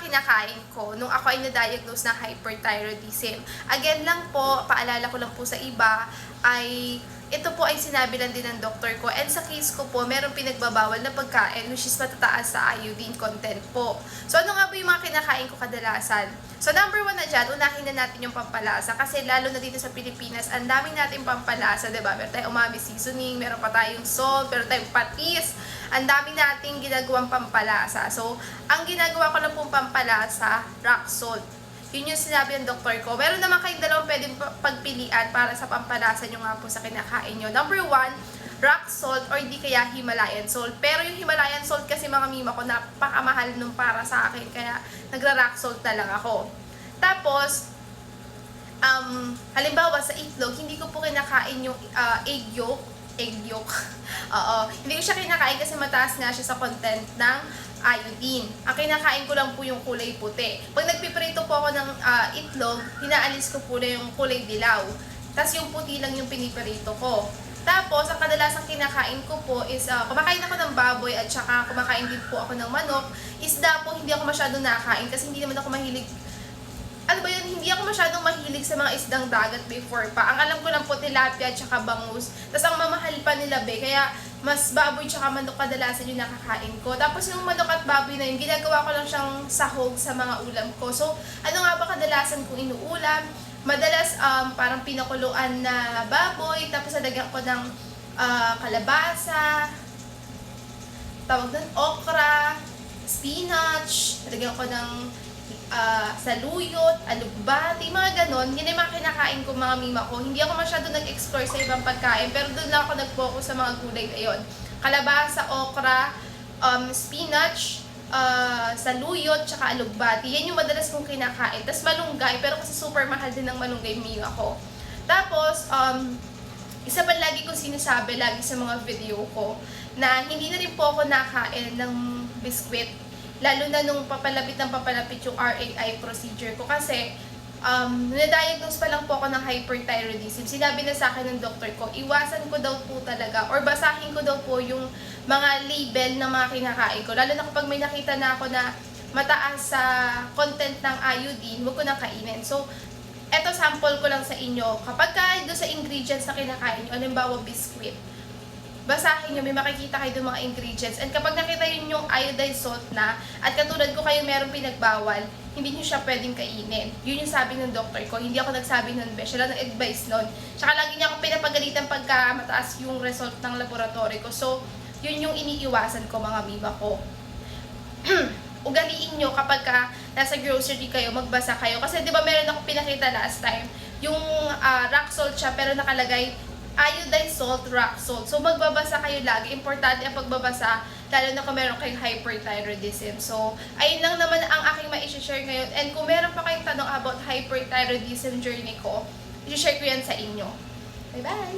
kinakain ko nung ako ay na-diagnose ng hyperthyroidism. Again lang po, paalala ko lang po sa iba, ay ito po ay sinabi lang din ng doktor ko. And sa case ko po, merong pinagbabawal na pagkain which is matataas sa iodine content po. So ano nga ba yung mga kinakain ko kadalasan? So number 1 na dyan, unahin na natin yung pampalasa. Kasi lalo na dito sa Pilipinas, ang daming natin pampalasa, diba? Meron tayong umami seasoning, meron pa tayong salt, meron tayong patis. Ang dami nating ginagawang pampalasa. So, ang ginagawa ko lang pong pampalasa, rock salt. Yun yung sinabi ng doktor ko. Meron naman kayong dalawang pwedeng pagpilian para sa pampalasa nyo nga po sa kinakain nyo. Number 1, rock salt or di kaya Himalayan salt. Pero yung Himalayan salt kasi mga mima ko, napakamahal nung para sa akin. Kaya nagra-rock salt na lang ako. Tapos, halimbawa sa itlog, hindi ko po kinakain yung egg yolk. Oo. Hindi ko siya kinakain kasi mataas nga siya sa content ng iodine. Ang kinakain ko lang po yung kulay puti. Pag nagpiprito po ako ng itlog, hinaalis ko po na yung kulay dilaw. Tapos yung puti lang yung piniprito ko. Tapos, ang kadalasang kinakain ko po is, kumakain ako ng baboy at saka kumakain din po ako ng manok. Isda po, hindi ako masyadong nakain kasi hindi naman ako mahilig. Ano ba yun? Hindi ako masyadong mahilig sa mga isdang dagat before pa. Ang alam ko lang po, tilapia at saka bangus. Tapos ang mamahal pa nila kaya mas baboy tsaka manok kadalasan yung nakakain ko. Tapos yung manok at baboy na yun, ginagawa ko lang siyang sahog sa mga ulam ko. So, ano nga ba kadalasan kong inuulam? Madalas parang pinakuluan na baboy, tapos nalagyan ko ng kalabasa, tawag doon, okra, spinach, nalagyan ko ng saluyot, alugbati, mga ganon. Yun yung mga kinakain ko mga mima ko. Hindi ako masyado nag-explore sa ibang pagkain, pero doon lang ako nag-focus sa mga gulay na yun. Kalabasa, okra, spinach, saluyot, tsaka alugbati. Yan yung madalas kong kinakain. Tapos malunggay, pero kasi super mahal din ng malunggay mima ko. Tapos, isa pa lagi kong sinasabi lagi sa mga video ko, na hindi na rin po ako nakain ng biskwit. Lalo na nung papalapit yung RAI procedure ko kasi na-diagnose pa lang po ako ng hyperthyroidism. Sinabi na sa akin ng doktor ko, iwasan ko daw po talaga or basahin ko daw po yung mga label ng mga kinakain ko. Lalo na kapag may nakita na ako na mataas sa content ng iodine, huwag ko nang kainin. So, eto sample ko lang sa inyo. Kapag doon sa ingredients na kinakain nyo, halimbawa biscuit, basahin nyo, may makikita kayo doon mga ingredients. And kapag nakita yun yung iodized salt na, at katulad ko kayo meron pinagbawal, hindi nyo siya pwedeng kainin. Yun yung sabi ng doktor ko. Hindi ako nagsabi nun, siya lang nag-advise nun. Tsaka lagi niya ako pinapagalitan pagka mataas yung result ng laboratory ko. So, yun yung iniiwasan ko mga mima ko. Ugaliin nyo kapag nasa grocery kayo, magbasa kayo. Kasi di ba meron ako pinakita last time, yung rock salt siya pero nakalagay iodized salt, rock salt. So, magbabasa kayo lagi. Importante ang pagbabasa, lalo na kung meron kayong hyperthyroidism. So, ayun lang naman ang aking ma-share ngayon. And kung meron pa kayong tanong about hyperthyroidism journey ko, i-share ko yan sa inyo. Bye-bye!